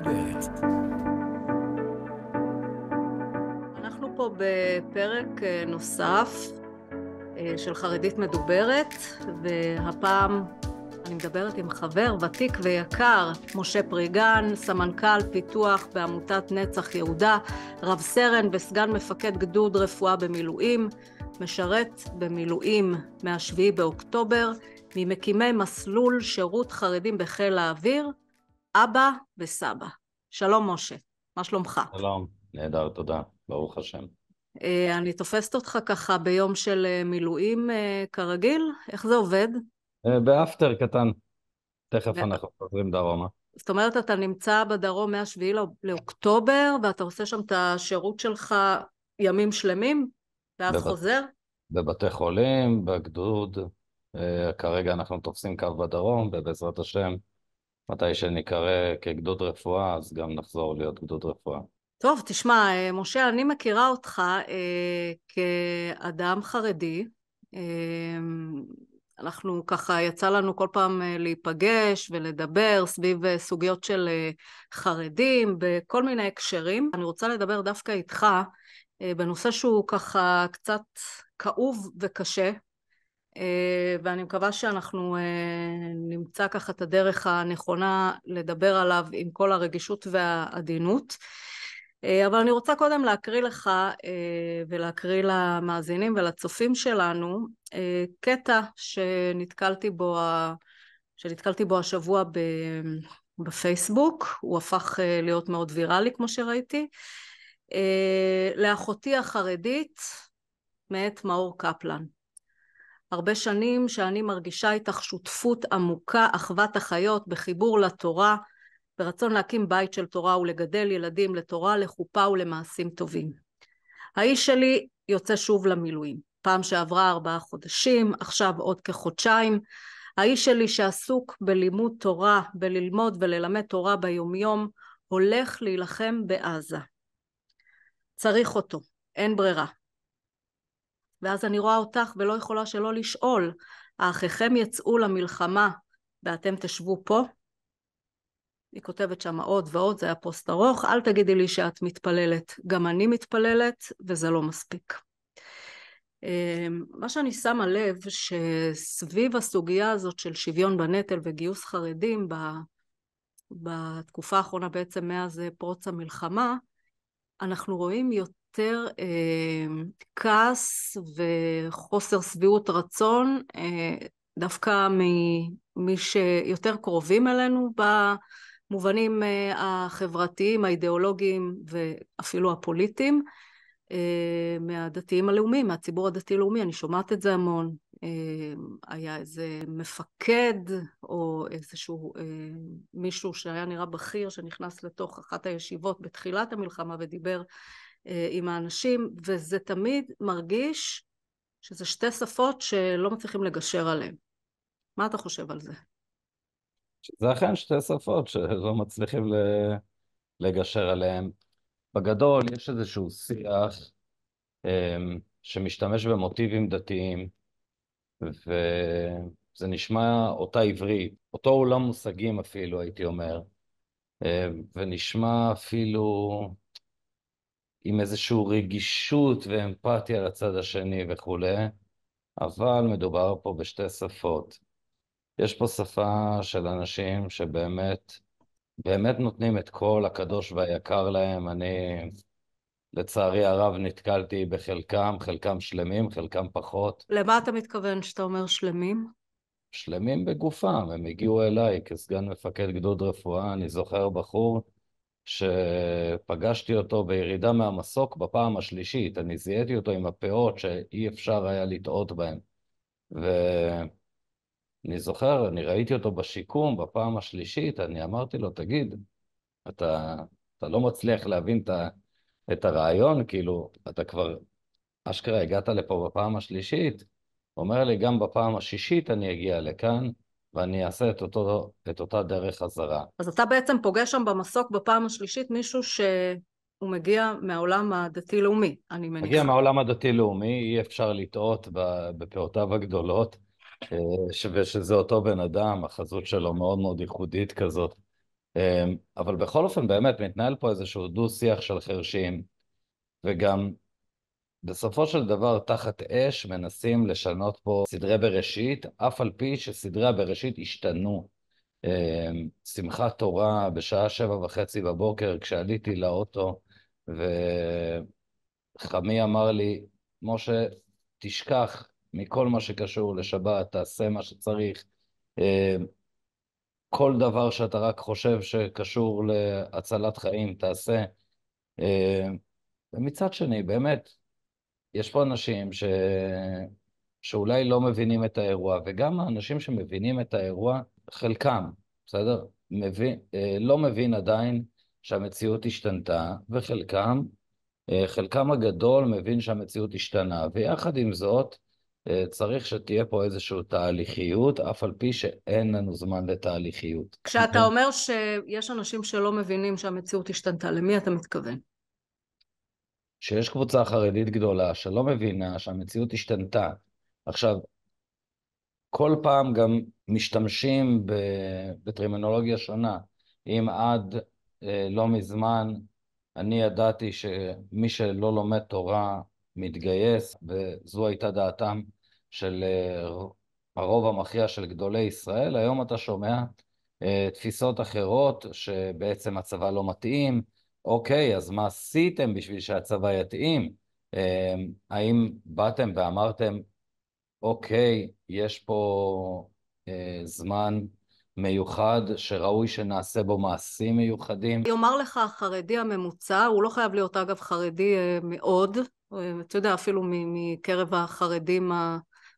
מדוברת. אנחנו פה בפרק נוסף של חרדית מדוברת, והפעם אני מדברת עם חבר ותיק ויקר, משה פריגן, סמנכ"ל פיתוח בעמותת נצח יהודה, רב סרן וסגן מפקד גדוד רפואה במילואים, משרת במילואים מה-7 באוקטובר, ממקימי מסלול שירות חרדים בחיל האוויר, אבא וסבא. שלום משה, מה שלומך? שלום, נהדר, תודה, ברוך השם. אני תופסת אותך ככה ביום של מילואים כרגיל, איך זה עובד? באפטר קטן, תכף אנחנו חוזרים דרומה. זאת אומרת, אתה נמצא בדרום מה-7 לאוקטובר, ואתה עושה שם את השירות שלך ימים שלמים, ואז חוזר? בבתי חולים, בגדוד, כרגע אנחנו תופסים קו בדרום, ובעזרת השם, מתי שנקרא כגדוד רפואה, אז גם נחזור להיות גדוד רפואה. טוב, תשמע, משה, אני מכירה אותך כאדם חרדי, אנחנו ככה, יצא לנו כל פעם להיפגש ולדבר סביב סוגיות של חרדים בכל מיני הקשרים. אני רוצה לדבר דווקא איתך בנושא שהוא ככה קצת כאוב וקשה, ואני מקווה שאנחנו נמצא ככה את הדרך הנכונה לדבר עליו עם כל הרגישות והעדינות. אבל אני רוצה קודם להקריא לך ולהקריא למאזינים ולצופים שלנו קטע שנתקלתי בו השבוע בפייסבוק. הוא הפך להיות מאוד ויראלי כמו שראיתי. לאחותי החרדית מאת מאור קפלן. הרבה שנים שאני מרגישה איתך שותפות עמוקה, אחוות החיות, בחיבור לתורה, ברצון להקים בית של תורה ולגדל ילדים לתורה, לחופה ולמעשים טובים. האיש שלי יוצא שוב למילואים. פעם שעברה 4 חודשים, עכשיו עוד כחודשיים. האיש שלי שעסוק בלימוד תורה, בללמוד וללמד תורה ביומיום, הולך להילחם בעזה. צריך אותו, אין ברירה. ואז אני רואה אותך ולא יכולה שלא לשאול, האחיכם יצאו למלחמה ואתם תשבו פה? היא כותבת שם עוד ועוד, זה היה פוסט ארוך, אל תגידי לי שאת מתפללת, גם אני מתפללת וזה לא מספיק. מה שאני שמה לב שסביב הסוגיה הזאת של שוויון בנטל וגיוס חרדים בתקופה האחרונה בעצם מאז פרוץ המלחמה, אנחנו רואים יותר כעס וחוסר שביעות רצון דווקא ממי שיותר קרובים אלינו במובנים החברתיים, האידיאולוגיים ואפילו הפוליטיים, מהדתיים הלאומיים, מהציבור הדתי-לאומי. אני שומעת את זה המון. היה איזה מפקד או איזשהו מישהו שהיה נראה בכיר שנכנס לתוך אחת הישיבות בתחילת המלחמה ודיבר עם האנשים, וזה תמיד מרגיש שזה שתי שפות שלא מצליחים לגשר עליהן. מה אתה חושב על זה? זה אכן שתי שפות שלא מצליחים לגשר עליהן. בגדול יש איזשהו שיח שמשתמש במוטיבים דתיים, וזה נשמע אותה עברית, אותו עולם מושגים אפילו הייתי אומר, ונשמע אפילו עם איזושהי רגישות ואמפתיה לצד השני וכו', אבל מדובר פה בשתי שפות. יש פה שפה של אנשים שבאמת נותנים את כל הקדוש והיקר להם. אני לצערי הרב נתקלתי בחלקם, חלקם שלמים, חלקם פחות. למה אתה מתכוון שאתה אומר שלמים? שלמים בגופם, הם הגיעו אליי כסגן מפקד גדוד רפואה. אני זוכר בחור שפגשתי אותו בירידה מהמסוק בפעם השלישית, אני זיהיתי אותו עם הפאות שאי אפשר היה לטעות בהם. ואני זוכר, אני ראיתי אותו בשיקום בפעם השלישית, אני אמרתי לו, תגיד, אתה לא מצליח להבין את הרעיון, כאילו, אתה כבר אשכרה הגעת לפה בפעם השלישית, אומר לי, גם בפעם השישית אני אגיע לכאן, ואני אעשה את אותה דרך חזרה. אז אתה בעצם פוגש שם במסוק בפעם השלישית מישהו שהוא מגיע מהעולם הדתי-לאומי, אני מניחה. מגיע מהעולם הדתי-לאומי, אי אפשר לטעות בפעותיו הגדולות, ושזה אותו בן אדם, החזות שלו מאוד מאוד ייחודית כזאת. אבל בכל אופן באמת מתנהל פה איזשהו דו-שיח של חרשים, וגם בסופו של דבר תחת אש מנסים לשנות פה סדרי בראשית, אף על פי שסדרי הבראשית השתנו. שמחת תורה בשעה 7:30 בבוקר כשעליתי לאוטו, וחמי אמר לי, משה, תשכח מכל מה שקשור לשבת, תעשה מה שצריך, כל דבר שאתה רק חושב שקשור להצלת חיים, תעשה. ומצד שני, באמת, יש פה אנשים שאולי לא מבינים את האירוע, וגם האנשים שמבינים את האירוע, חלקם, בסדר? לא מבין עדיין שהמציאות השתנתה, וחלקם, חלקם הגדול מבין שהמציאות השתנה, ויחד עם זאת, צריך שתהיה פה איזושהי תהליכיות, אף על פי שאין לנו זמן לתהליכיות. כשאתה אומר שיש אנשים שלא מבינים שהמציאות השתנתה, למי אתה מתכוון? שיש קבוצה חרדית גדולה שלא מבינה שהמציאות השתנתה. עכשיו, כל פעם גם משתמשים בטרמינולוגיה שונה. אם עד לא מזמן אני ידעתי שמי שלא לומד תורה מתגייס, וזו הייתה דעתם של הרוב המכריע של גדולי ישראל, היום אתה שומע תפיסות אחרות שבעצם הצבא לא מתאים. אוקיי, אז מה עשיתם בשביל שהצבא יתאים? האם באתם ואמרתם, אוקיי, יש פה זמן מיוחד שראוי שנעשה בו מעשים מיוחדים? יאמר לך החרדי הממוצע, הוא לא חייב להיות אגב חרדי מאוד, אתה יודע, אפילו מקרב החרדים,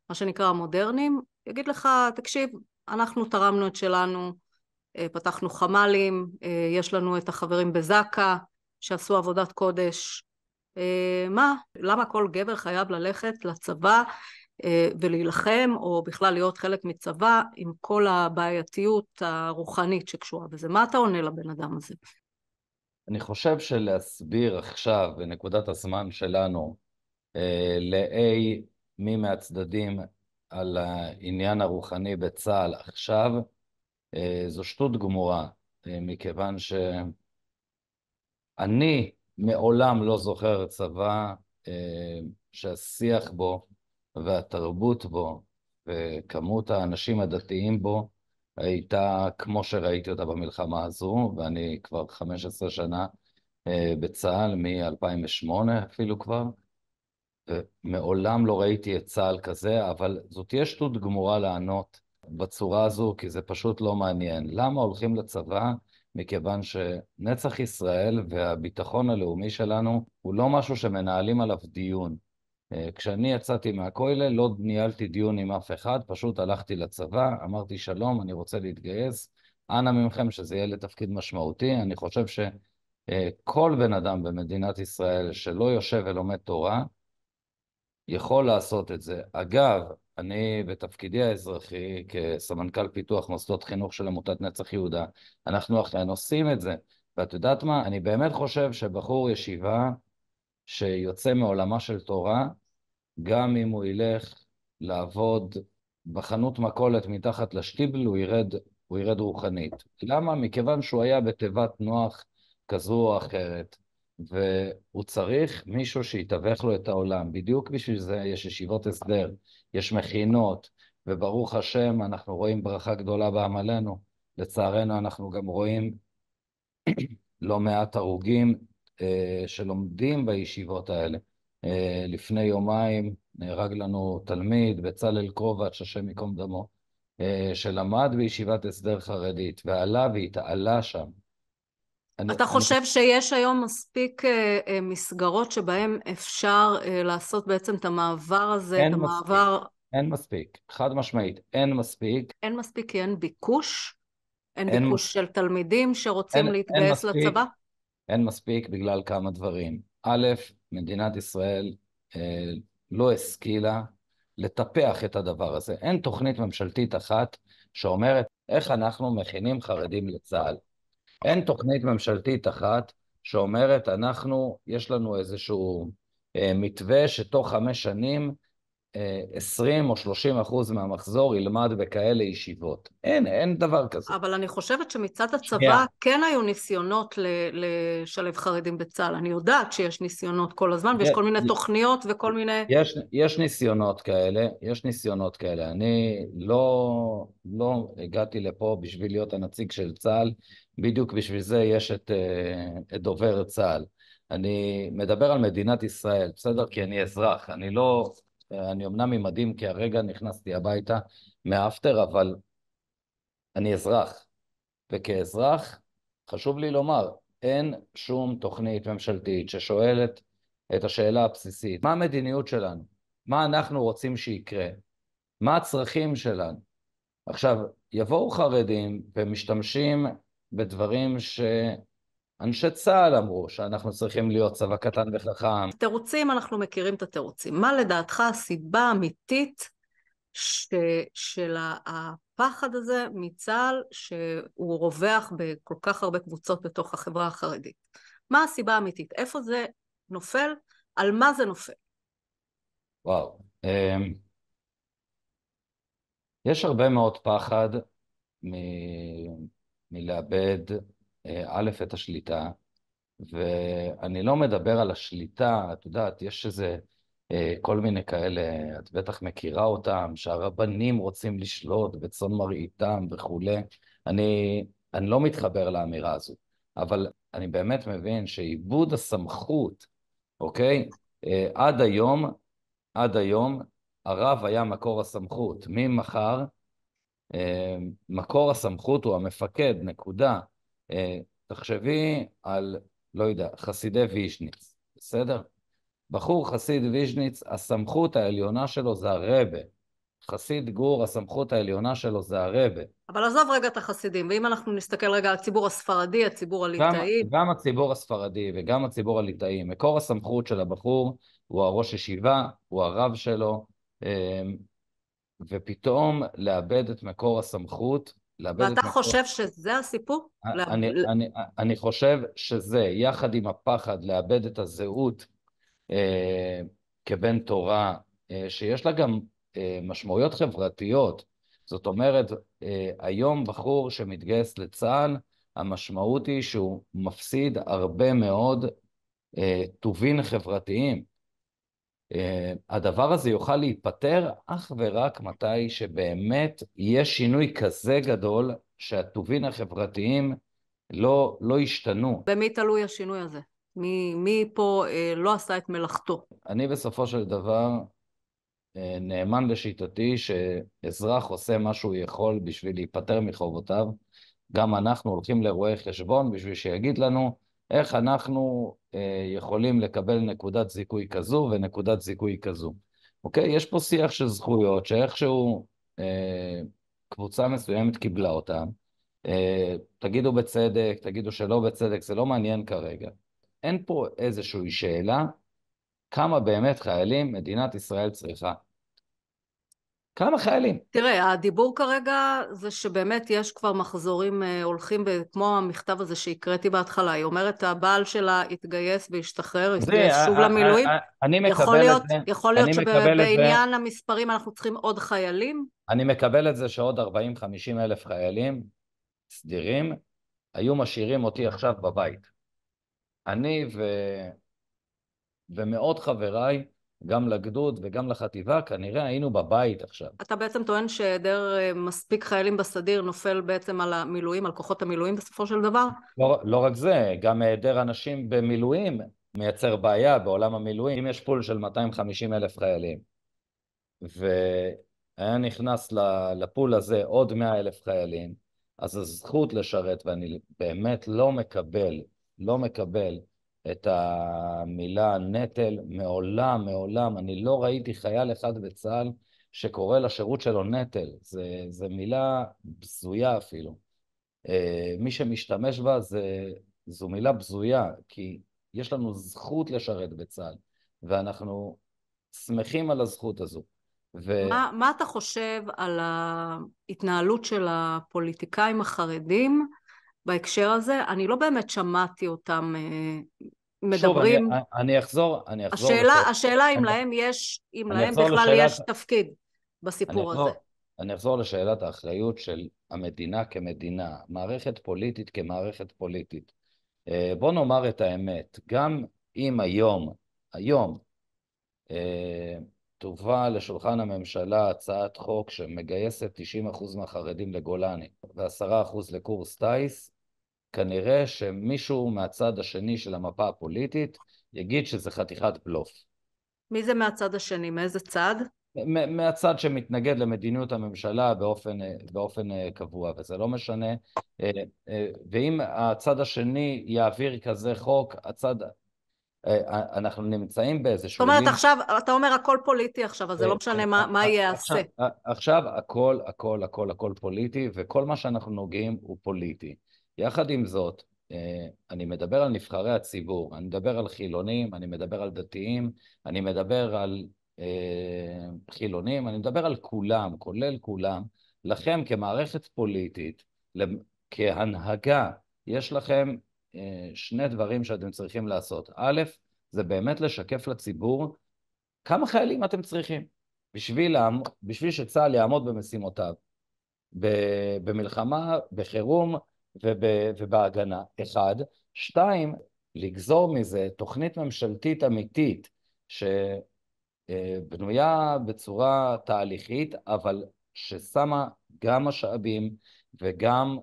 מה שנקרא המודרניים, יגיד לך, תקשיב, אנחנו תרמנו את שלנו, פתחנו חמ"לים, יש לנו את החברים בזק"א שעשו עבודת קודש. מה? למה כל גבר חייב ללכת לצבא ולהילחם, או בכלל להיות חלק מצבא, עם כל הבעייתיות הרוחנית שקשורה בזה? מה אתה עונה לבן אדם הזה? אני חושב שלהסביר עכשיו, בנקודת הזמן שלנו, לאי מי מהצדדים על העניין הרוחני בצה"ל עכשיו, זו שטות גמורה, מכיוון שאני מעולם לא זוכר צבא שהשיח בו והתרבות בו וכמות האנשים הדתיים בו הייתה כמו שראיתי אותה במלחמה הזו, ואני כבר 15 שנה בצה"ל, מ-2008 אפילו כבר, ומעולם לא ראיתי את צה"ל כזה, אבל זאת תהיה שטות גמורה לענות בצורה הזו, כי זה פשוט לא מעניין. למה הולכים לצבא? מכיוון שנצח ישראל והביטחון הלאומי שלנו הוא לא משהו שמנהלים עליו דיון. כשאני יצאתי מהכולל לא ניהלתי דיון עם אף אחד, פשוט הלכתי לצבא, אמרתי שלום, אני רוצה להתגייס, אנא ממכם שזה יהיה לתפקיד משמעותי. אני חושב שכל בן אדם במדינת ישראל שלא יושב ולומד תורה, יכול לעשות את זה. אגב, אני בתפקידי האזרחי כסמנכ"ל פיתוח מוסדות חינוך של עמותת נצח יהודה, אנחנו אכן עושים את זה. ואת יודעת מה? אני באמת חושב שבחור ישיבה שיוצא מעולמה של תורה, גם אם הוא ילך לעבוד בחנות מכולת מתחת לשטיבל, הוא ירד רוחנית. למה? מכיוון שהוא היה בתיבת נוח כזו או אחרת, והוא צריך מישהו שיתווך לו את העולם. בדיוק בשביל זה יש ישיבות הסדר, יש מכינות, וברוך השם אנחנו רואים ברכה גדולה בעמלנו. לצערנו אנחנו גם רואים לא מעט הרוגים שלומדים בישיבות האלה. לפני יומיים נהרג לנו תלמיד, בצלאל קרובץ', השם ייקום דמו, שלמד בישיבת הסדר חרדית, ועלה והתעלה שם. אתה חושב שיש היום מספיק מסגרות שבהם אפשר לעשות בעצם את המעבר הזה, את המעבר... אין מספיק, חד משמעית, אין מספיק. אין מספיק כי אין ביקוש? אין ביקוש של תלמידים שרוצים אין להתגייס מספיק, לצבא? אין מספיק בגלל כמה דברים. א', מדינת ישראל לא השכילה לטפח את הדבר הזה. אין תוכנית ממשלתית אחת שאומרת איך אנחנו מכינים חרדים לצה"ל. אין תוכנית ממשלתית אחת שאומרת יש לנו איזשהו מתווה שתוך 5 שנים 20 או 30% מהמחזור ילמד בכאלה ישיבות. אין דבר כזה. אבל אני חושבת שמצד שנייה. הצבא כן היו ניסיונות לשלב חרדים בצה"ל. אני יודעת שיש ניסיונות כל הזמן, ויש כל מיני תוכניות וכל מיני... יש ניסיונות כאלה, יש ניסיונות כאלה. אני לא הגעתי לפה בשביל להיות הנציג של צה"ל, בדיוק בשביל זה יש את דובר צה"ל. אני מדבר על מדינת ישראל, בסדר? כי אני אזרח, אני אמנם עם מדים כי הרגע נכנסתי הביתה מהאפטר, אבל אני אזרח. וכאזרח, חשוב לי לומר, אין שום תוכנית ממשלתית ששואלת את השאלה הבסיסית, מה המדיניות שלנו? מה אנחנו רוצים שיקרה? מה הצרכים שלנו? עכשיו, יבואו חרדים ומשתמשים בדברים שאנשי צה"ל אמרו, שאנחנו צריכים להיות צבא קטן וחכם. תירוצים, אנחנו מכירים את התירוצים. מה לדעתך הסיבה האמיתית של הפחד הזה מצה"ל שהוא רווח בכל כך הרבה קבוצות בתוך החברה החרדית? מה הסיבה האמיתית? איפה זה נופל? על מה זה נופל? וואו. יש הרבה מאוד פחד מלאבד א' את השליטה, ואני לא מדבר על השליטה, את יודעת, יש איזה כל מיני כאלה, את בטח מכירה אותם, שהרבנים רוצים לשלוט בצאן מרעיתם וכולי. אני לא מתחבר לאמירה הזו, אבל אני באמת מבין שאיבוד הסמכות, אוקיי? עד היום הרב היה מקור הסמכות. ממחר מקור הסמכות הוא המפקד, נקודה. תחשבי על, לא יודע, חסידי ויז'ניץ, בסדר? בחור חסיד ויז'ניץ, הסמכות העליונה שלו זה הרבה. חסיד גור, הסמכות העליונה שלו זה הרבה. אבל עזוב רגע את החסידים, ואם אנחנו נסתכל רגע על הציבור הספרדי, הציבור הליטאי... גם הציבור הספרדי וגם הציבור הליטאי, מקור הסמכות של הבחור הוא הראש ישיבה, הוא הרב שלו, ופתאום לאבד את מקור הסמכות, ואתה חושב שזה הסיפור? אני חושב שזה, יחד עם הפחד לאבד את הזהות כבן תורה, שיש לה גם משמעויות חברתיות. זאת אומרת, היום בחור שמתגייס לצה"ל, המשמעות היא שהוא מפסיד הרבה מאוד טובין חברתיים. הדבר הזה יוכל להיפטר אך ורק מתי שבאמת יהיה שינוי כזה גדול שהטובין החברתיים לא ישתנו. במי תלוי השינוי הזה? מי פה לא עשה את מלאכתו? אני בסופו של דבר נאמן לשיטתי שאזרח עושה מה שהוא יכול בשביל להיפטר מחובותיו. גם אנחנו הולכים לרואי חשבון בשביל שיגיד לנו איך אנחנו יכולים לקבל נקודת זיכוי כזו ונקודת זיכוי כזו. אוקיי? יש פה שיח של זכויות שאיכשהו קבוצה מסוימת קיבלה אותן. תגידו בצדק, תגידו שלא בצדק, זה לא מעניין כרגע. אין פה איזושהי שאלה כמה באמת חיילים מדינת ישראל צריכה. כמה חיילים? תראה, הדיבור כרגע זה שבאמת יש כבר מחזורים הולכים, כמו המכתב הזה שהקראתי בהתחלה, היא אומרת הבעל שלה התגייס והשתחרר, התגייס שוב למילואים. אני מקבל את זה. יכול להיות שבעניין המספרים אנחנו צריכים עוד חיילים? אני מקבל את זה שעוד 40-50 אלף חיילים סדירים היו משאירים אותי עכשיו בבית. אני ומאות חבריי, גם לגדוד וגם לחטיבה, כנראה היינו בבית עכשיו. אתה בעצם טוען שהיעדר מספיק חיילים בסדיר נופל בעצם על המילואים, על כוחות המילואים בסופו של דבר? לא רק זה, גם היעדר אנשים במילואים מייצר בעיה בעולם המילואים. אם יש פול של 250 אלף חיילים, והיה נכנס לפול הזה עוד 100 אלף חיילים, אז הזכות לשרת, ואני באמת לא מקבל את המילה נטל, מעולם, אני לא ראיתי חייל אחד בצה"ל שקורא לשירות שלו נטל, זה מילה בזויה אפילו. מי שמשתמש בה זו מילה בזויה, כי יש לנו זכות לשרת בצה"ל, ואנחנו שמחים על הזכות הזו. מה אתה חושב על ההתנהלות של הפוליטיקאים החרדים בהקשר הזה? אני לא באמת שמעתי אותם שוב, מדברים, אני אחזור לשאלה, השאלה אם להם יש, אם אני להם אחזור בכלל לשאלת, יש תפקיד אני בסיפור הזה. אחזור, אני אחזור לשאלת האחריות של המדינה כמדינה, מערכת פוליטית כמערכת פוליטית. בוא נאמר את האמת, גם אם היום, אה, תובא לשולחן הממשלה הצעת חוק שמגייסת 90% מהחרדים לגולני ו10% לקורס טייס, כנראה שמישהו מהצד השני של המפה הפוליטית יגיד שזה חתיכת בלוף. מי זה מהצד השני? מאיזה צד? מהצד שמתנגד למדיניות הממשלה באופן קבוע, וזה לא משנה. ואם הצד השני יעביר כזה חוק, אנחנו נמצאים זאת באיזשהו אומרת, לימבו. עכשיו, אתה אומר הכל פוליטי עכשיו, אז זה לא משנה מה ייעשה. עכשיו הכל פוליטי, וכל מה שאנחנו נוגעים הוא פוליטי. יחד עם זאת, אני מדבר על נבחרי הציבור, אני מדבר על חילונים, אני מדבר על דתיים, אני מדבר על חילונים, אני מדבר על כולם, כולל כולם. לכם כמערכת פוליטית, כהנהגה, יש לכם שני דברים שאתם צריכים לעשות. א', זה באמת לשקף לציבור כמה חיילים אתם צריכים בשביל שצה"ל יעמוד במשימותיו, במלחמה, בחירום ובהגנה. אחד. שתיים, לגזור מזה תוכנית ממשלתית אמיתית שבנויה בצורה תהליכית, אבל ששמה גם משאבים וגם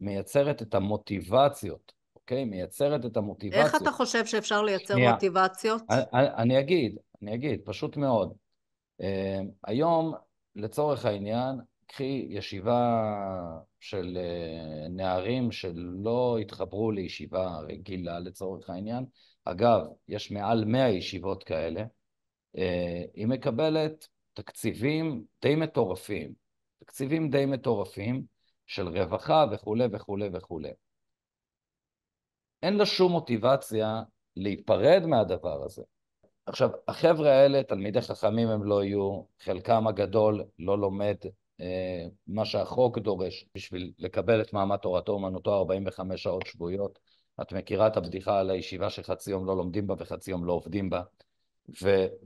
מייצרת את המוטיבציות, אוקיי? מייצרת את איך המוטיבציות. אתה חושב שאפשר לייצר שנייה, מוטיבציות? אני אגיד, פשוט מאוד. היום, לצורך העניין, קחי ישיבה של נערים שלא התחברו לישיבה רגילה לצורך העניין. אגב, יש מעל 100 ישיבות כאלה. היא מקבלת תקציבים די מטורפים של רווחה וכו' וכו' וכו'. אין לה שום מוטיבציה להיפרד מהדבר הזה. עכשיו, החבר'ה האלה, תלמידי חכמים הם לא יהיו, חלקם הגדול לא לומד מה שהחוק דורש בשביל לקבל את מעמד תורתו אומנותו 45 שעות שבועיות. את מכירה את הבדיחה על הישיבה שחצי יום לא לומדים בה וחצי יום לא עובדים בה.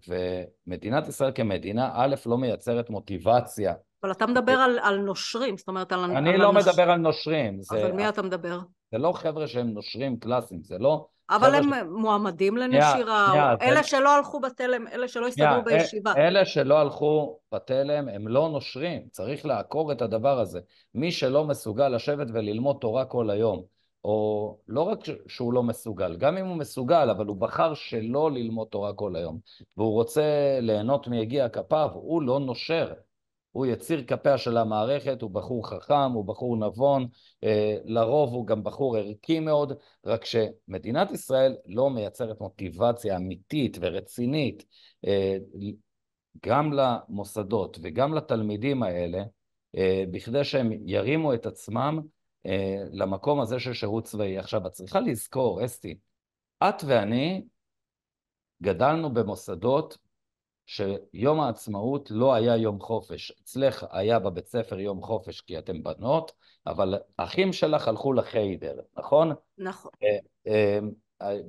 ומדינת ישראל כמדינה, א', לא מייצרת מוטיבציה. אבל אתה מדבר על נושרים, זאת אומרת אני לא מדבר על נושרים, אז על מי אתה מדבר? זה לא חבר'ה שהם נושרים קלאסיים, זה לא אבל חבר'ה הם מועמדים שנייה, לנשירה, שנייה, אלה שלא הלכו בתלם, אלה שלא הסתדרו בישיבה. אלה שלא הלכו בתלם הם לא נושרים, צריך לעקור את הדבר הזה. מי שלא מסוגל לשבת וללמוד תורה כל היום, או לא רק שהוא לא מסוגל, גם אם הוא מסוגל, אבל הוא בחר שלא ללמוד תורה כל היום, והוא רוצה ליהנות מיגיע כפיו, הוא לא נושר. הוא יציר כפיה של המערכת, הוא בחור חכם, הוא בחור נבון, לרוב הוא גם בחור ערכי מאוד, רק שמדינת ישראל לא מייצרת מוטיבציה אמיתית ורצינית, גם למוסדות וגם לתלמידים האלה, בכדי שהם ירימו את עצמם למקום הזה של שירות צבאי. עכשיו, את צריכה לזכור, אסתי, את ואני גדלנו במוסדות שיום העצמאות לא היה יום חופש. אצלך היה בבית ספר יום חופש כי אתם בנות, אבל האחים שלך הלכו לחיידר, נכון? נכון.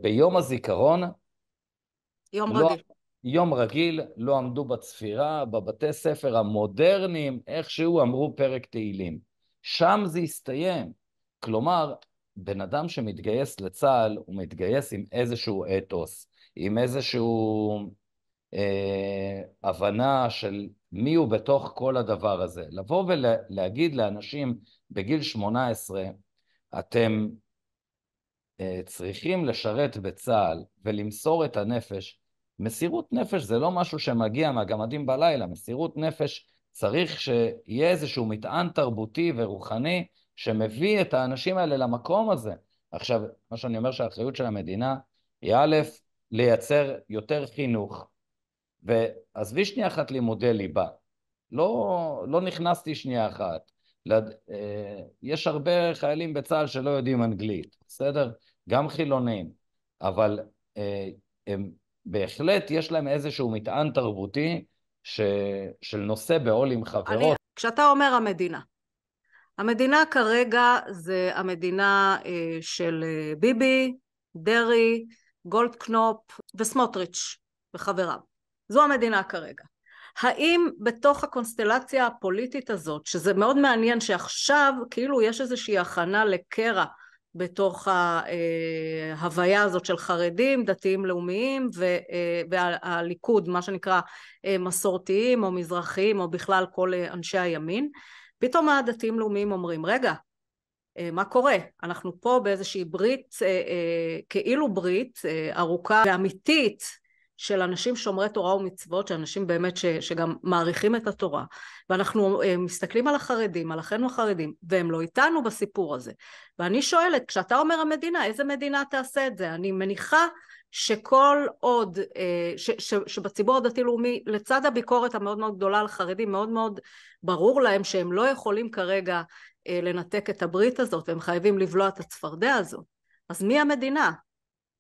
ביום הזיכרון, יום לא, רגיל. יום רגיל, לא עמדו בצפירה, בבתי ספר המודרניים, איכשהו אמרו פרק תהילים. שם זה הסתיים. כלומר, בן אדם שמתגייס לצה"ל, הוא מתגייס עם איזשהו אתוס, עם איזשהו הבנה של מי הוא בתוך כל הדבר הזה. לבוא ולהגיד לאנשים בגיל 18, אתם צריכים לשרת בצה"ל ולמסור את הנפש. מסירות נפש זה לא משהו שמגיע מהגמדים בלילה, מסירות נפש צריך שיהיה איזשהו מטען תרבותי ורוחני שמביא את האנשים האלה למקום הזה. עכשיו, מה שאני אומר שהאחריות של המדינה היא א', לייצר יותר חינוך, ועזבי שנייה אחת לימודי ליבה, לא נכנסתי שנייה אחת. יש הרבה חיילים בצה"ל שלא יודעים אנגלית, בסדר? גם חילונים, אבל הם בהחלט יש להם איזשהו מטען תרבותי של נושא בעול עם חברות. כשאתה אומר המדינה כרגע זה המדינה של ביבי, דרי, גולדקנופ וסמוטריץ' וחבריו. זו המדינה כרגע. האם בתוך הקונסטלציה הפוליטית הזאת, שזה מאוד מעניין שעכשיו כאילו יש איזושהי הכנה לקרע בתוך ההוויה הזאת של חרדים, דתיים לאומיים והליכוד, מה שנקרא מסורתיים או מזרחיים או בכלל כל אנשי הימין, פתאום הדתיים לאומיים אומרים, רגע, מה קורה? אנחנו פה באיזושהי ברית, כאילו ברית ארוכה ואמיתית של אנשים שומרי תורה ומצוות, שאנשים באמת שגם מעריכים את התורה, ואנחנו מסתכלים על החרדים, על אחינו החרדים, והם לא איתנו בסיפור הזה. ואני שואלת, כשאתה אומר המדינה, איזה מדינה תעשה את זה? אני מניחה שכל עוד, שבציבור הדתי-לאומי, לצד הביקורת המאוד מאוד גדולה על חרדים, מאוד מאוד ברור להם שהם לא יכולים כרגע לנתק את הברית הזאת, והם חייבים לבלוע את הצפרדע הזאת. אז מי המדינה?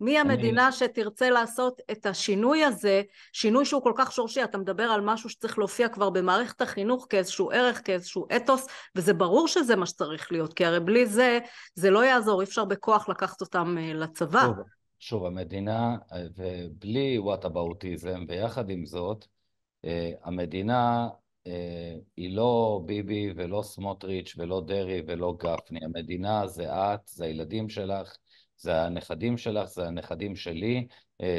מי המדינה שתרצה לעשות את השינוי הזה, שינוי שהוא כל כך שורשי? אתה מדבר על משהו שצריך להופיע כבר במערכת החינוך כאיזשהו ערך, כאיזשהו אתוס, וזה ברור שזה מה שצריך להיות, כי הרי בלי זה, זה לא יעזור, אי אפשר בכוח לקחת אותם לצבא. שוב, המדינה, ובלי וואטאבאוטיזם, ויחד עם זאת, המדינה היא לא ביבי ולא סמוטריץ' ולא דרי ולא גפני. המדינה זה את, זה הילדים שלך, זה הנכדים שלך, זה הנכדים שלי,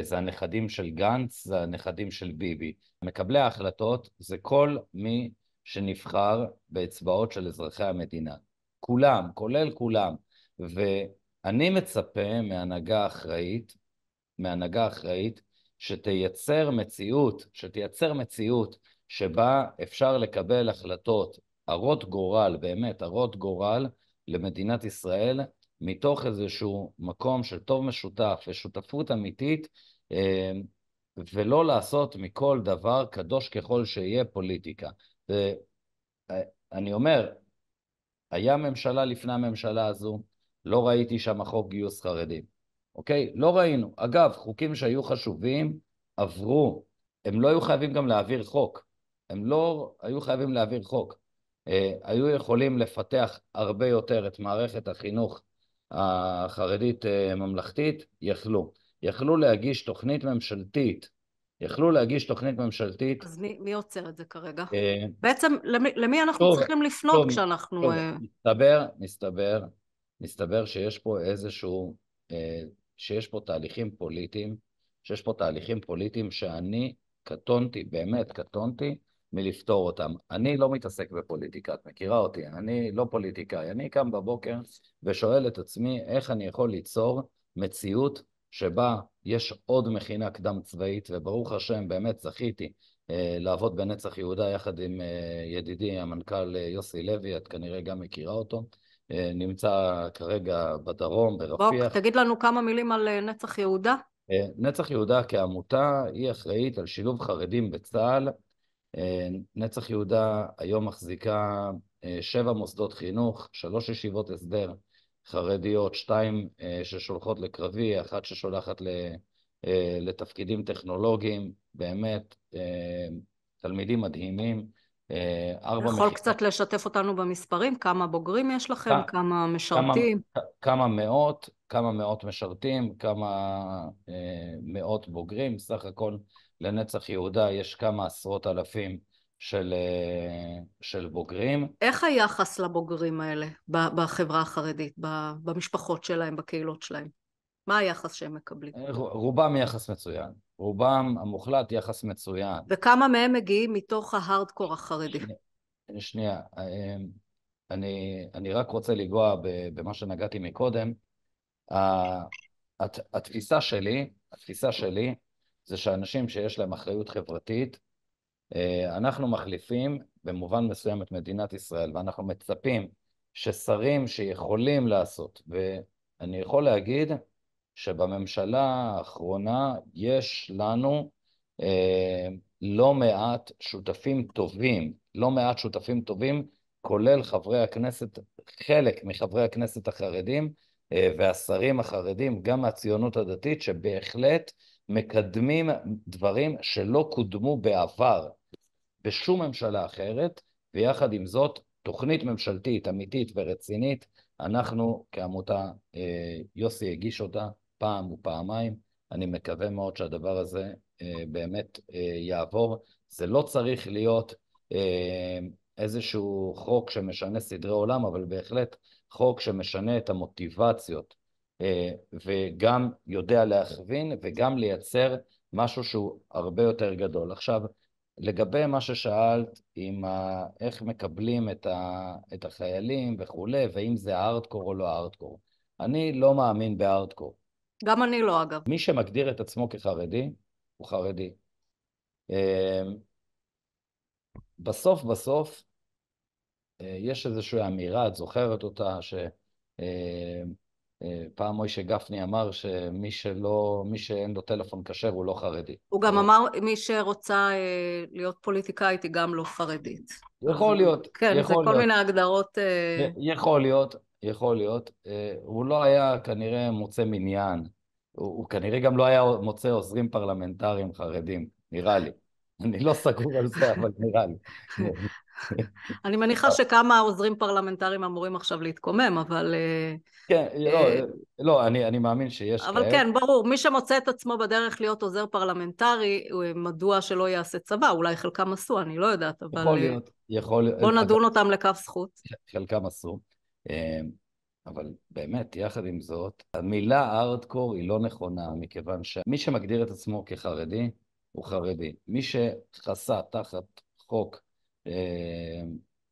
זה הנכדים של גנץ, זה הנכדים של ביבי. מקבלי ההחלטות זה כל מי שנבחר באצבעות של אזרחי המדינה. כולם, כולל כולם. ואני מצפה מהנהגה אחראית שתייצר מציאות שבה אפשר לקבל החלטות הרות גורל, באמת הרות גורל למדינת ישראל, מתוך איזשהו מקום של טוב משותף ושותפות אמיתית, ולא לעשות מכל דבר קדוש ככל שיהיה פוליטיקה. ואני אומר, היה ממשלה לפני הממשלה הזו, לא ראיתי שם חוק גיוס חרדים. אוקיי? לא ראינו. אגב, חוקים שהיו חשובים עברו. הם לא היו חייבים גם להעביר חוק. הם לא היו חייבים להעביר חוק. היו יכולים לפתח הרבה יותר את מערכת החינוך החרדית ממלכתית, יכלו להגיש תוכנית ממשלתית. אז מי עוצר את זה כרגע? בעצם למי אנחנו צריכים לפנות כשאנחנו... מסתבר שיש פה איזשהו, שיש פה תהליכים פוליטיים שאני באמת קטונתי מלפתור אותם. אני לא מתעסק בפוליטיקה, את מכירה אותי, אני לא פוליטיקאי, אני קם בבוקר ושואל את עצמי איך אני יכול ליצור מציאות שבה יש עוד מכינה קדם צבאית, וברוך השם באמת זכיתי לעבוד בנצח יהודה יחד עם ידידי המנכ"ל יוסי לוי, את כנראה גם מכירה אותו, נמצא כרגע בדרום, ברפיח. בוא, תגיד לנו כמה מילים על נצח יהודה. נצח יהודה כעמותה היא אחראית על שילוב חרדים בצה"ל. נצח יהודה היום מחזיקה 7 מוסדות חינוך, 3 ישיבות הסדר חרדיות, 2 ששולחות לקרבי, 1 ששולחת לתפקידים טכנולוגיים, באמת תלמידים מדהימים. יכול קצת לשתף אותנו במספרים? כמה בוגרים יש לכם? כמה משרתים? כמה מאות משרתים, כמה מאות בוגרים. סך הכל לנצח יהודה יש כמה עשרות אלפים של בוגרים. איך היחס לבוגרים האלה בחברה החרדית, במשפחות שלהם, בקהילות שלהם? מה היחס שהם מקבלים? רובם יחס מצוין. רובם המוחלט יחס מצוין. וכמה מהם מגיעים מתוך ההארדקור החרדי? שנייה, אני רק רוצה לגוע במה שנגעתי מקודם. התפיסה שלי זה שאנשים שיש להם אחריות חברתית, אנחנו מחליפים במובן מסוים את מדינת ישראל, ואנחנו מצפים ששרים שיכולים לעשות, ואני יכול להגיד שבממשלה האחרונה יש לנו לא מעט שותפים טובים, כולל חברי הכנסת, חלק מחברי הכנסת החרדים והשרים החרדים, גם מהציונות הדתית, שבהחלט מקדמים דברים שלא קודמו בעבר בשום ממשלה אחרת, ויחד עם זאת, תוכנית ממשלתית אמיתית ורצינית, אנחנו כעמותה, יוסי הגיש אותה, פעם ופעמיים, אני מקווה מאוד שהדבר הזה באמת יעבור. זה לא צריך להיות איזשהו חוק שמשנה סדרי עולם, אבל בהחלט חוק שמשנה את המוטיבציות, וגם יודע להכווין וגם לייצר משהו שהוא הרבה יותר גדול. עכשיו, לגבי מה ששאלת, איך מקבלים את החיילים וכולי, ואם זה הארדקור או לא הארדקור. אני לא מאמין בארדקור. גם אני לא, אגב. מי שמגדיר את עצמו כחרדי, הוא חרדי. בסוף בסוף, יש איזושהי אמירה, את זוכרת אותה, פעם מוישה גפני אמר שמי שאין לו טלפון כשר הוא לא חרדי. הוא גם אמר, מי שרוצה להיות פוליטיקאית היא גם לא חרדית. יכול להיות, כן, זה יכול כל להיות. מיני הגדרות. יכול להיות, יכול להיות. הוא לא היה כנראה מוצא מניין. הוא כנראה גם לא היה מוצא עוזרים פרלמנטריים חרדים, נראה לי. אני לא סגור על זה, אבל נראה לי. אני מניחה שכמה עוזרים פרלמנטריים אמורים עכשיו להתקומם, אבל... כן, לא, אני מאמין שיש אבל כאלה. כן, ברור, מי שמוצא את עצמו בדרך להיות עוזר פרלמנטרי, מדוע שלא יעשה צבא? אולי חלקם עשו, אני לא יודעת, אבל יכול להיות, יכול להיות. בוא נדון אותם לכף זכות. חלקם עשו. אבל באמת, יחד עם זאת, המילה ארדקור היא לא נכונה, מכיוון שמי שמגדיר את עצמו כחרדי, הוא חרדי. מי שחסה תחת חוק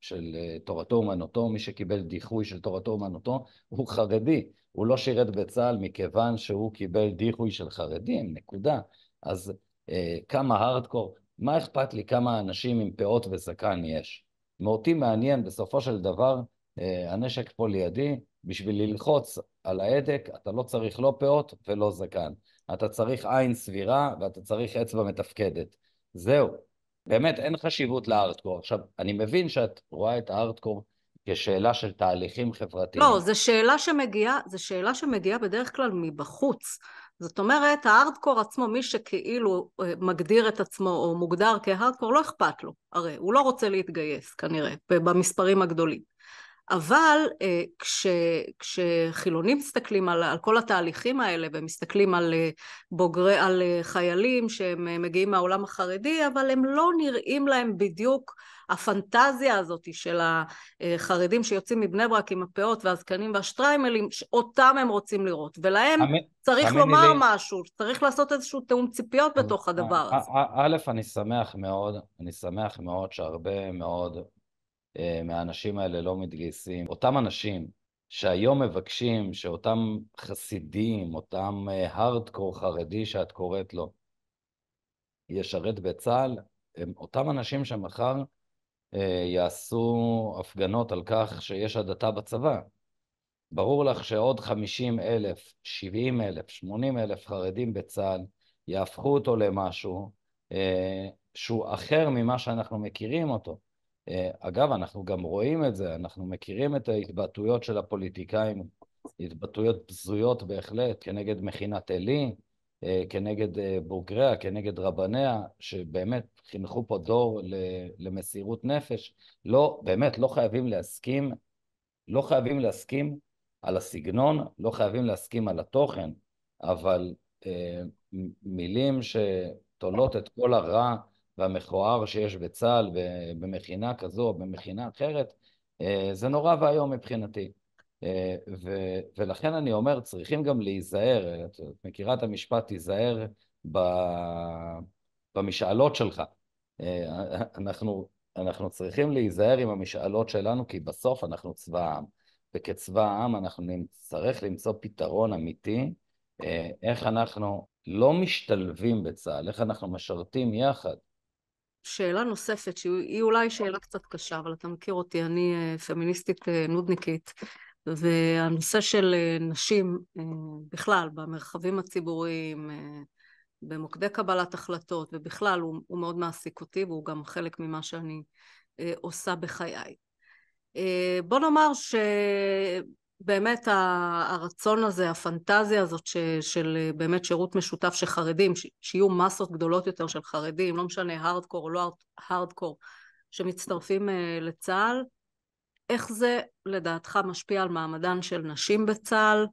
של תורתו אומנותו, מי שקיבל דיחוי של תורתו אומנותו, הוא חרדי. הוא לא שירת בצה"ל מכיוון שהוא קיבל דיחוי של חרדים, נקודה. אז כמה הארדקור? מה אכפת לי כמה אנשים עם פאות וזקן יש? מאותי מעניין בסופו של דבר, הנשק פה לידי, בשביל ללחוץ על ההדק, אתה לא צריך לא פאות ולא זקן. אתה צריך עין סבירה ואתה צריך אצבע מתפקדת. זהו. באמת אין חשיבות לארטקור. עכשיו, אני מבין שאת רואה את הארטקור כשאלה של תהליכים חברתיים. לא, זו שאלה שמגיעה בדרך כלל מבחוץ. זאת אומרת, הארדקור עצמו, מי שכאילו מגדיר את עצמו או מוגדר כהארדקור, לא אכפת לו. הרי הוא לא רוצה להתגייס, כנראה, במספרים הגדולים. אבל כשחילונים מסתכלים על כל התהליכים האלה, ומסתכלים על חיילים שהם מגיעים מהעולם החרדי, אבל הם לא נראים להם בדיוק הפנטזיה הזאת של החרדים שיוצאים מבני ברק עם הפאות והזקנים והשטריימלים, אותם הם רוצים לראות, ולהם צריך תאמיני לומר לי, משהו, צריך לעשות איזשהו תאום ציפיות בתוך הדבר הזה. א', אני שמח מאוד שהרבה מאוד מהאנשים האלה לא מתגייסים. אותם אנשים שהיום מבקשים שאותם חסידים, אותם הארדקור חרדי שאת קוראת לו, ישרת בצה"ל, הם אותם אנשים שמחר יעשו הפגנות על כך שיש הדתה בצבא. ברור לך שעוד 50,000, 70,000, 80,000 חרדים בצה"ל יהפכו אותו למשהו שהוא אחר ממה שאנחנו מכירים אותו. אגב, אנחנו גם רואים את זה, אנחנו מכירים את ההתבטאויות של הפוליטיקאים, התבטאויות בזויות בהחלט, כנגד מכינת עלי, כנגד בוגריה, כנגד רבניה, שבאמת חינכו פה דור למסירות נפש. לא, באמת, לא חייבים להסכים, לא חייבים להסכים על הסגנון, לא חייבים להסכים על התוכן, אבל מילים שתולות את כל הרע והמכוער שיש בצה"ל במכינה כזו או במכינה אחרת, זה נורא והיום מבחינתי. ולכן אני אומר, צריכים גם להיזהר, את מכירה את המשפט, תיזהר במשאלות שלך. אנחנו צריכים להיזהר עם המשאלות שלנו, כי בסוף אנחנו צבא העם. וכצבא העם אנחנו נצטרך למצוא פתרון אמיתי, איך אנחנו לא משתלבים בצה"ל, איך אנחנו משרתים יחד. שאלה נוספת, שהיא אולי שאלה קצת קשה, אבל אתה מכיר אותי, אני פמיניסטית נודניקית, והנושא של נשים בכלל במרחבים הציבוריים, במוקדי קבלת החלטות, ובכלל הוא מאוד מעסיק אותי, והוא גם חלק ממה שאני עושה בחיי. בוא נאמר שבאמת הרצון הזה, הפנטזיה הזאת של באמת שירות משותף של חרדים, שיהיו מסות גדולות יותר של חרדים, לא משנה הארדקור או לא הארדקור, שמצטרפים לצה"ל, איך זה לדעתך משפיע על מעמדן של נשים בצה"ל,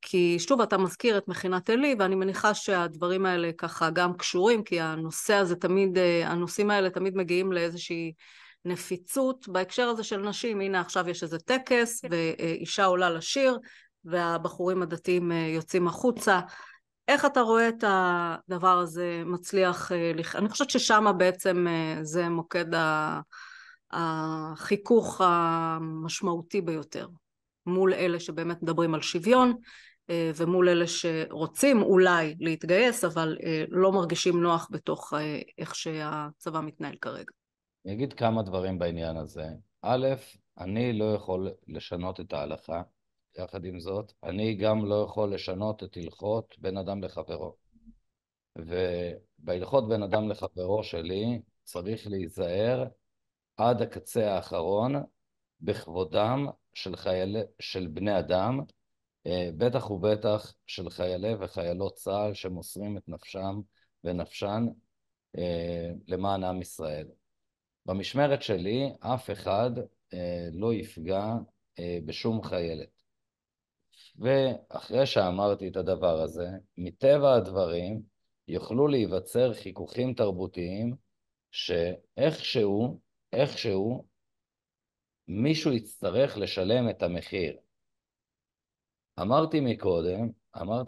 כי שוב אתה מזכיר את מכינת עלי, ואני מניחה שהדברים האלה ככה גם קשורים, כי הנושאים האלה תמיד מגיעים לאיזושהי נפיצות בהקשר הזה של נשים. הנה עכשיו יש איזה טקס ואישה עולה לשיר והבחורים הדתיים יוצאים החוצה. איך אתה רואה את הדבר הזה מצליח? אני חושבת ששם בעצם זה מוקד החיכוך המשמעותי ביותר, מול אלה שבאמת מדברים על שוויון, ומול אלה שרוצים אולי להתגייס, אבל לא מרגישים נוח בתוך איך שהצבא מתנהל כרגע. אני אגיד כמה דברים בעניין הזה. א', אני לא יכול לשנות את ההלכה. יחד עם זאת, אני גם לא יכול לשנות את הלכות בין אדם לחברו. ובהלכות בין אדם לחברו שלי צריך להיזהר עד הקצה האחרון בכבודם של בני אדם, בטח ובטח של חיילי וחיילות צה"ל שמוסרים את נפשם ונפשן למען עם ישראל. במשמרת שלי אף אחד לא יפגע בשום חיילת. ואחרי שאמרתי את הדבר הזה, מטבע הדברים יוכלו להיווצר חיכוכים תרבותיים שאיכשהו מישהו יצטרך לשלם את המחיר. אמרתי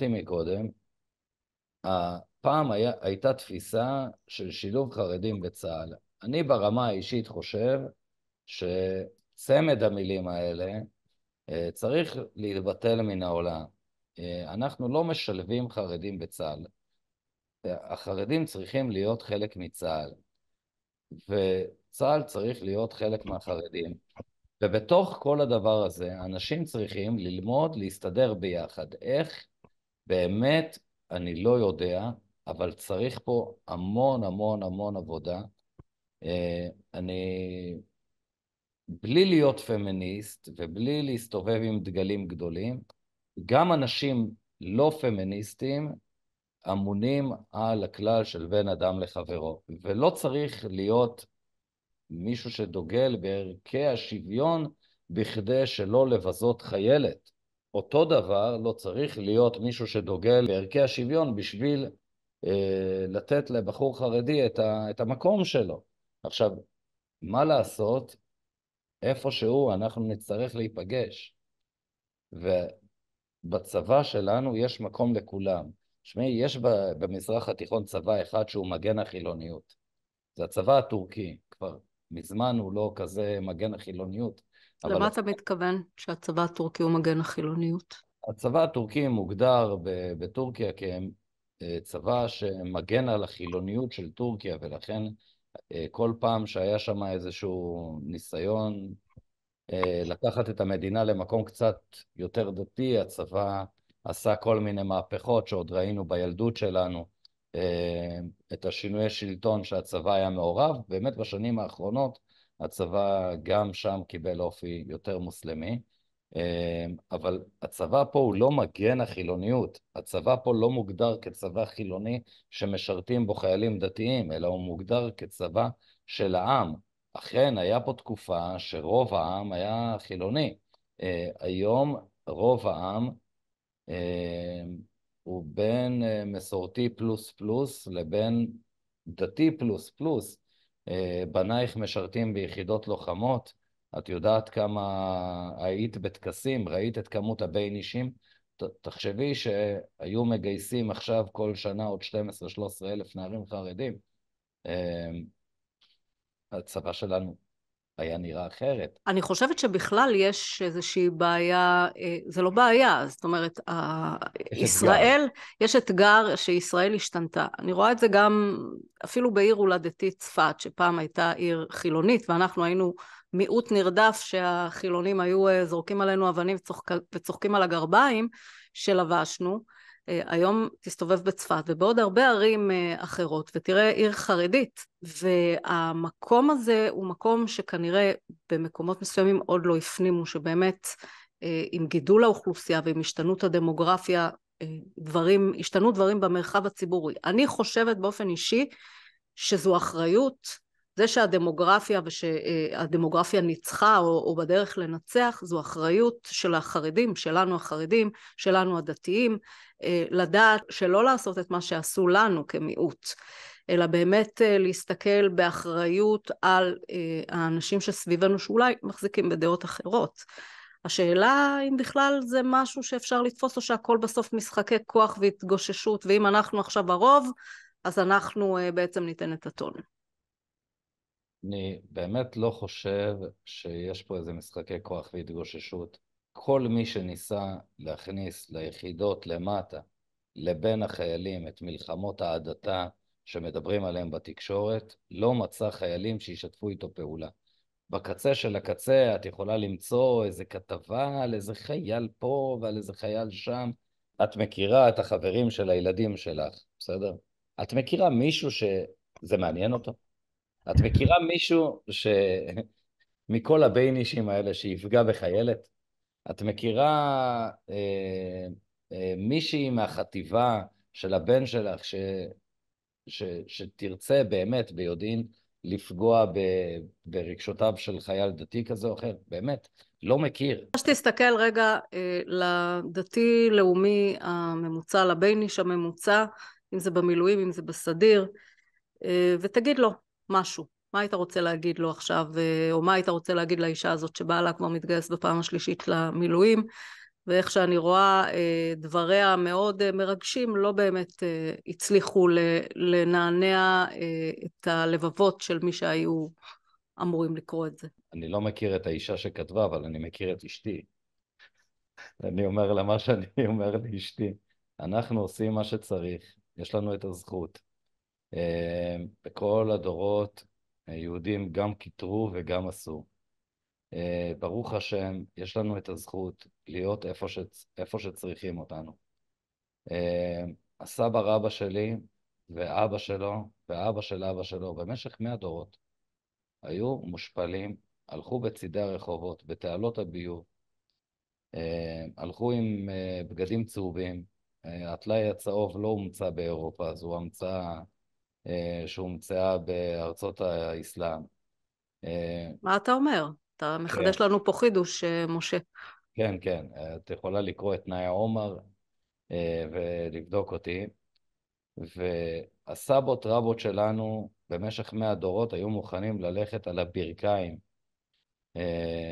מקודם, הפעם הייתה תפיסה של שילוב חרדים בצה"ל. אני ברמה האישית חושב שצמד המילים האלה צריך להתבטל מן העולם. אנחנו לא משלבים חרדים בצה"ל. החרדים צריכים להיות חלק מצה"ל, וצה"ל צריך להיות חלק מהחרדים. ובתוך כל הדבר הזה, אנשים צריכים ללמוד להסתדר ביחד. איך? באמת, אני לא יודע, אבל צריך פה המון המון המון עבודה. בלי להיות פמיניסט ובלי להסתובב עם דגלים גדולים, גם אנשים לא פמיניסטים אמונים על הכלל של בין אדם לחברו. ולא צריך להיות מישהו שדוגל בערכי השוויון בכדי שלא לבזות חיילת. אותו דבר לא צריך להיות מישהו שדוגל בערכי השוויון בשביל לתת לבחור חרדי את המקום שלו. עכשיו, מה לעשות? איפשהו אנחנו נצטרך להיפגש. ובצבא שלנו יש מקום לכולם. שמי, יש במזרח התיכון צבא אחד שהוא מגן החילוניות. זה הצבא הטורקי. כבר מזמן הוא לא כזה מגן החילוניות. למה אתה מתכוון שהצבא הטורקי הוא מגן החילוניות? הצבא הטורקי מוגדר בטורקיה כצבא שמגן על החילוניות של טורקיה, ולכן כל פעם שהיה שם איזשהו ניסיון לקחת את המדינה למקום קצת יותר דתי, הצבא עשה כל מיני מהפכות שעוד ראינו בילדות שלנו, את השינוי שלטון שהצבא היה מעורב. באמת בשנים האחרונות הצבא גם שם קיבל אופי יותר מוסלמי, אבל הצבא פה הוא לא מגן החילוניות. הצבא פה לא מוגדר כצבא חילוני שמשרתים בו חיילים דתיים, אלא הוא מוגדר כצבא של העם. אכן, היה פה תקופה שרוב העם היה חילוני. היום רוב העם הוא בין מסורתי פלוס פלוס לבין דתי פלוס פלוס. בנייך משרתים ביחידות לוחמות. את יודעת כמה היית בטקסים, ראית את כמות הבין אישים? תחשבי שהיו מגייסים עכשיו כל שנה עוד 12-13 אלף נערים חרדים. הצבא שלנו היה נראה אחרת. אני חושבת שבכלל יש איזושהי בעיה, זה לא בעיה, זאת אומרת, ישראל, יש אתגר שישראל השתנתה. אני רואה את זה גם אפילו בעיר הולדתי צפת, שפעם הייתה עיר חילונית, ואנחנו היינו מיעוט נרדף שהחילונים היו זורקים עלינו אבנים וצוחקים על הגרביים שלבשנו. היום תסתובב בצפת ובעוד הרבה ערים אחרות ותראה עיר חרדית, והמקום הזה הוא מקום שכנראה במקומות מסוימים עוד לא הפנימו שבאמת עם גידול האוכלוסייה ועם השתנות הדמוגרפיה השתנו דברים במרחב הציבורי. אני חושבת באופן אישי שזו אחריות, זה שהדמוגרפיה ושהדמוגרפיה ניצחה או בדרך לנצח, זו אחריות של החרדים, שלנו החרדים, שלנו הדתיים, לדעת שלא לעשות את מה שעשו לנו כמיעוט, אלא באמת להסתכל באחריות על האנשים שסביבנו שאולי מחזיקים בדעות אחרות. השאלה אם בכלל זה משהו שאפשר לתפוס, או שהכל בסוף משחקי כוח והתגוששות, ואם אנחנו עכשיו הרוב, אז אנחנו בעצם ניתן את הטון. אני באמת לא חושב שיש פה איזה משחקי כוח והתגוששות. כל מי שניסה להכניס ליחידות למטה, לבין החיילים, את מלחמות העדתה שמדברים עליהם בתקשורת, לא מצא חיילים שישתפו איתו פעולה. בקצה של הקצה את יכולה למצוא איזה כתבה על איזה חייל פה ועל איזה חייל שם. את מכירה את החברים של הילדים שלך, בסדר? את מכירה מישהו שזה מעניין אותו? את מכירה מישהו מכל הביינישים האלה שיפגע בחיילת? את מכירה מישהי מהחטיבה של הבן שלך שתרצה באמת ביודעין לפגוע ברגשותיו של חייל דתי כזה או אחר? באמת, לא מכיר. תסתכל רגע לדתי-לאומי הממוצע, לבייניש הממוצע, אם זה במילואים, אם זה בסדיר, ותגיד לו משהו. מה היית רוצה להגיד לו עכשיו, או מה היית רוצה להגיד לאישה הזאת שבאה לה כבר מתגייס בפעם השלישית למילואים, ואיך שאני רואה דבריה מאוד מרגשים, לא באמת הצליחו לנענע את הלבבות של מי שהיו אמורים לקרוא את זה. אני לא מכיר את האישה שכתבה, אבל אני מכיר את אשתי. אני אומר לה מה שאני אומר לאשתי. אנחנו עושים מה שצריך, יש לנו את הזכות. בכל הדורות יהודים גם כיתרו וגם עשו. ברוך השם, יש לנו את הזכות להיות איפה שצריכים אותנו. הסבא רבא שלי ואבא שלו ואבא של אבא שלו במשך 100 דורות היו מושפלים, הלכו בצידי הרחובות, בתעלות הביוב, הלכו עם בגדים צהובים. הטלאי הצהוב לא הומצא באירופה, זו המצאה שהומצאה בארצות האסלאם. מה אתה אומר? אתה מחדש לנו פה חידוש, משה. כן, כן. את יכולה לקרוא את נאיה עומר ולבדוק אותי. והסבות רבות שלנו במשך 100 דורות היו מוכנים ללכת על הברכיים,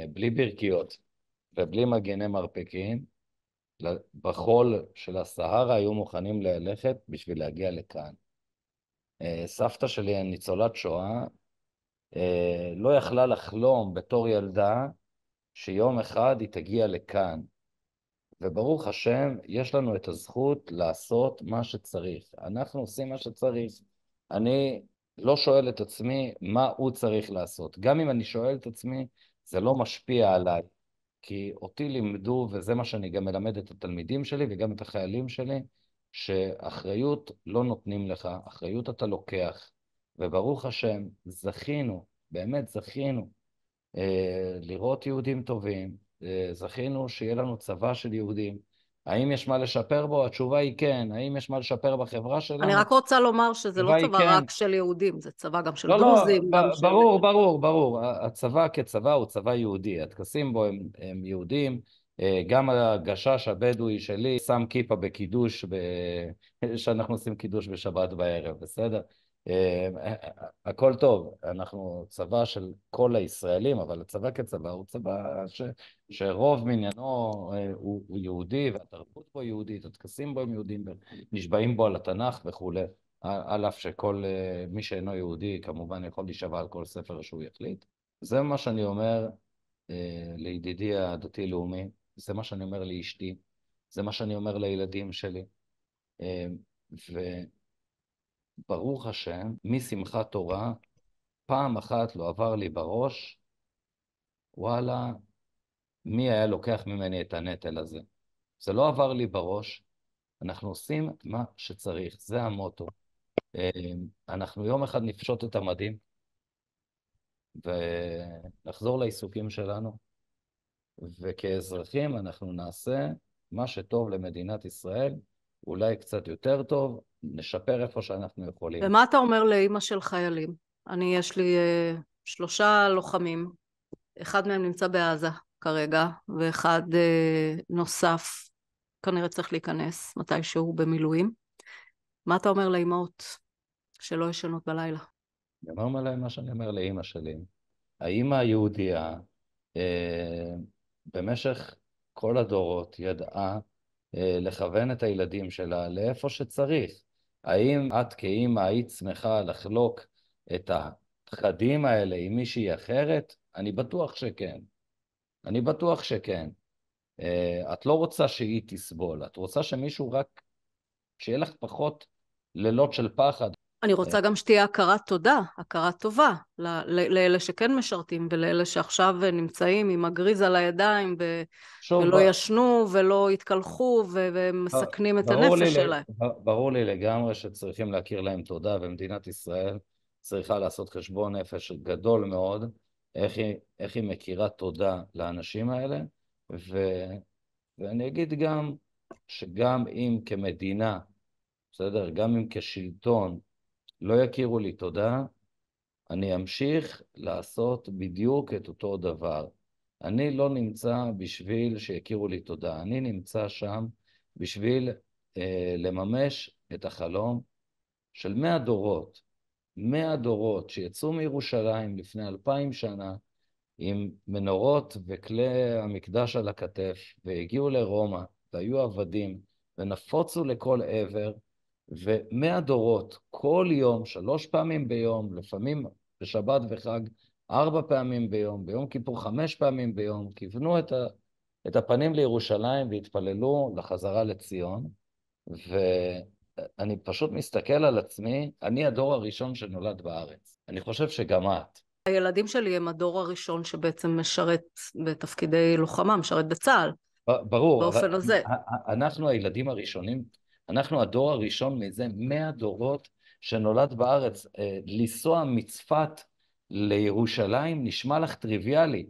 בלי ברכיות ובלי מגני מרפקים, בחול של הסהרה היו מוכנים ללכת בשביל להגיע לכאן. סבתא שלי, ניצולת שואה, לא יכלה לחלום בתור ילדה שיום אחד היא תגיע לכאן. וברוך השם, יש לנו את הזכות לעשות מה שצריך. אנחנו עושים מה שצריך. אני לא שואל את עצמי מה הוא צריך לעשות. גם אם אני שואל את עצמי, זה לא משפיע עליי. כי אותי לימדו, וזה מה שאני גם מלמד את התלמידים שלי וגם את החיילים שלי, שאחריות לא נותנים לך, אחריות אתה לוקח. וברוך השם, זכינו, באמת זכינו, לראות יהודים טובים, זכינו שיהיה לנו צבא של יהודים. האם יש מה לשפר בו? התשובה היא כן. האם יש מה לשפר בחברה שלנו? אני רק רוצה לומר שזה לא צבא כן. רק של יהודים, זה צבא גם של לא, דרוזים. לא, גם של... ברור. הצבא כצבא הוא צבא יהודי. הטקסים בו הם יהודים. גם הגשש הבדואי שלי שם כיפה בקידוש, שאנחנו עושים קידוש בשבת בערב, בסדר? הכל טוב, אנחנו צבא של כל הישראלים, אבל הצבא כצבא הוא צבא שרוב מניינו הוא יהודי, והתרבות בו יהודית, הטקסים בו הם יהודים, נשבעים בו על התנ"ך וכו'. על אף שכל מי שאינו יהודי כמובן יכול להישבע על כל ספר שהוא יחליט. זה מה שאני אומר לידידי הדתי-לאומי, זה מה שאני אומר לאשתי, זה מה שאני אומר לילדים שלי. וברוך השם, משמחת תורה, פעם אחת לא עבר לי בראש, וואלה, מי היה לוקח ממני את הנטל הזה? זה לא עבר לי בראש, אנחנו עושים מה שצריך, זה המוטו. אנחנו יום אחד נפשוט את המדים ונחזור לעיסוקים שלנו, וכאזרחים אנחנו נעשה מה שטוב למדינת ישראל, אולי קצת יותר טוב, נשפר איפה שאנחנו יכולים. ומה אתה אומר לאמא של חיילים? יש לי 3 לוחמים, אחד מהם נמצא בעזה כרגע, ואחד נוסף כנראה צריך להיכנס מתישהו במילואים. מה אתה אומר לאמהות שלא ישנות בלילה? אני אומר להם מה שאני אומר לאמא שלי. האמא היהודייה במשך כל הדורות ידעה לכוון את הילדים שלה לאיפה שצריך. האם את כאמא היית שמחה לחלוק את הפחדים האלה עם מישהי אחרת? אני בטוח שכן. אני בטוח שכן. את לא רוצה שהיא תסבול, את רוצה שמישהו רק, שיהיה לך פחות לילות של פחד. אני רוצה גם שתהיה הכרת תודה, הכרת טובה, לאלה שכן משרתים ולאלה שעכשיו נמצאים עם הגריז על הידיים שוב, ולא ישנו ולא יתקלחו ומסכנים את הנפש שלהם. ברור לי לגמרי שצריכים להכיר להם תודה, ומדינת ישראל צריכה לעשות חשבון נפש גדול מאוד, איך היא מכירה תודה לאנשים האלה, ואני אגיד גם שגם אם כמדינה, בסדר, גם אם כשלטון לא יכירו לי תודה, אני אמשיך לעשות בדיוק את אותו דבר. אני לא נמצא בשביל שיכירו לי תודה, אני נמצא שם בשביל לממש את החלום של 100 דורות, 100 דורות שיצאו מירושלים לפני 2000 שנה, עם מנורות וכלי המקדש על הכתף, והגיעו לרומא, והיו עבדים, ונפוצו לכל עבר, ו100 דורות, כל יום, 3 פעמים ביום, לפעמים בשבת וחג, 4 פעמים ביום, ביום כיפור 5 פעמים ביום, כיוונו את הפנים לירושלים והתפללו לחזרה לציון, ואני פשוט מסתכל על עצמי, אני הדור הראשון שנולד בארץ. אני חושב שגם את. הילדים שלי הם הדור הראשון שבעצם משרת בתפקידי לוחמה, משרת בצה"ל. ברור, באופן הזה. אנחנו הילדים הראשונים, אנחנו הדור הראשון מזה 100 דורות שנולד בארץ. לנסוע מצפת לירושלים נשמע לך טריוויאלי.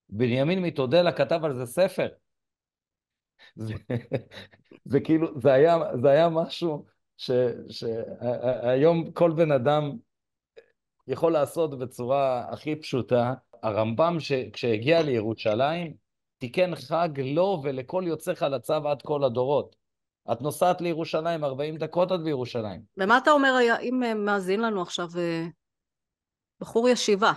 בנימין מתודלה כתב על זה ספר. זה כאילו, זה היה משהו שהיום כל בן אדם יכול לעשות בצורה הכי פשוטה. הרמב"ם כשהגיע לירושלים, תיקן חג לו ולכל יוצא חלציו עד כל הדורות. את נוסעת לירושלים, 40 דקות עד בירושלים. ומה אתה אומר אם מאזין לנו עכשיו בחור ישיבה?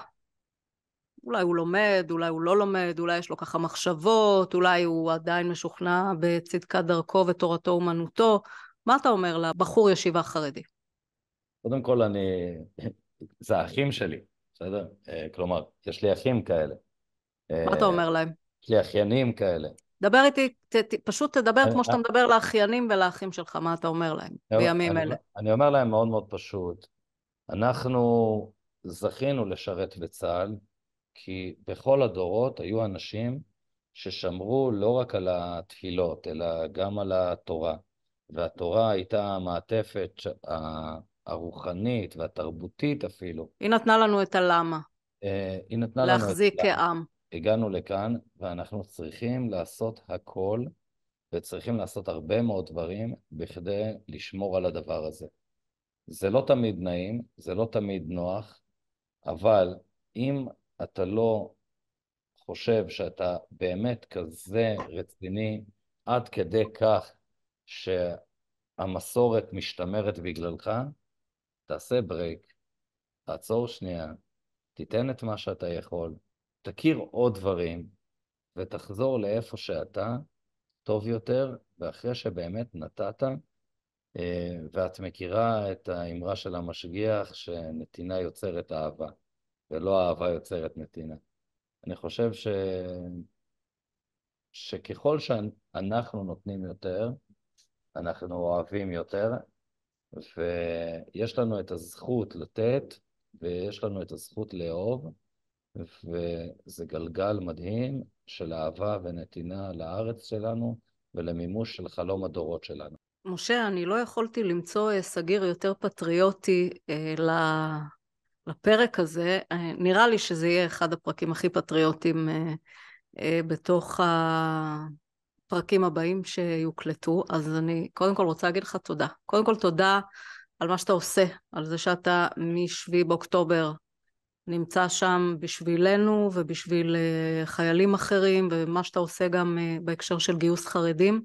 אולי הוא לומד, אולי הוא לא לומד, אולי יש לו ככה מחשבות, אולי הוא עדיין משוכנע בצדקת דרכו ותורתו אומנותו. מה אתה אומר לבחור ישיבה חרדי? קודם כל, זה האחים שלי, בסדר? כלומר, יש לי אחים כאלה. מה אתה אומר להם? יש לי אחיינים כאלה. דבר איתי, פשוט תדבר כמו שאתה מדבר לאחיינים ולאחים שלך, מה אתה אומר להם בימים אלה? אני אומר להם מאוד מאוד פשוט, אנחנו זכינו לשרת בצה"ל, כי בכל הדורות היו אנשים ששמרו לא רק על התפילות, אלא גם על התורה. והתורה הייתה המעטפת הרוחנית והתרבותית אפילו. היא נתנה לנו את הלמה. היא נתנה לנו את להחזיק כעם. הגענו לכאן, ואנחנו צריכים לעשות הכל, וצריכים לעשות הרבה מאוד דברים בכדי לשמור על הדבר הזה. זה לא תמיד נעים, זה לא תמיד נוח, אבל אם אתה לא חושב שאתה באמת כזה רציני, עד כדי כך שהמסורת משתמרת בגללך, תעשה ברייק, תעצור שנייה, תיתן את מה שאתה יכול, תכיר עוד דברים, ותחזור לאיפה שאתה טוב יותר, ואחרי שבאמת נתת, ואת מכירה את האמרה של המשגיח שנתינה יוצרת אהבה, ולא אהבה יוצרת נתינה. אני חושב שככל שאנחנו נותנים יותר, אנחנו אוהבים יותר, ויש לנו את הזכות לתת, ויש לנו את הזכות לאהוב, וזה גלגל מדהים של אהבה ונתינה לארץ שלנו, ולמימוש של חלום הדורות שלנו. משה, אני לא יכולתי למצוא סגיר יותר פטריוטי לפרק הזה. נראה לי שזה יהיה אחד הפרקים הכי פטריוטיים בתוך הפרקים הבאים שיוקלטו, אז אני קודם כל רוצה להגיד לך תודה. קודם כל תודה על מה שאתה עושה, על זה שאתה מ-7 באוקטובר נמצא שם בשבילנו ובשביל חיילים אחרים, ומה שאתה עושה גם בהקשר של גיוס חרדים,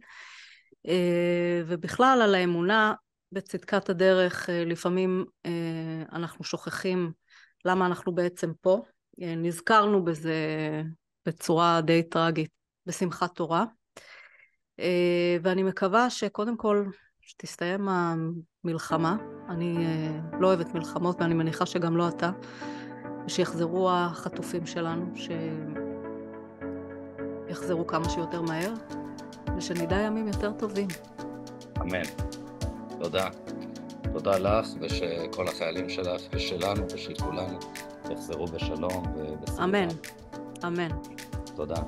ובכלל על האמונה בצדקת הדרך. לפעמים אנחנו שוכחים למה אנחנו בעצם פה. נזכרנו בזה בצורה די טרגית בשמחת תורה, ואני מקווה שקודם כל שתסתיים המלחמה. אני לא אוהבת מלחמות, ואני מניחה שגם לא אתה, ושיחזרו החטופים שלנו, שיחזרו כמה שיותר מהר, ושנדע ימים יותר טובים. אמן. תודה. תודה לך, ושכל החיילים שלך ושלנו ושל כולנו יחזרו בשלום ובשמחה. אמן. אמן. תודה.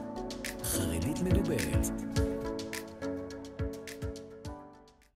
חרדית מדוברת.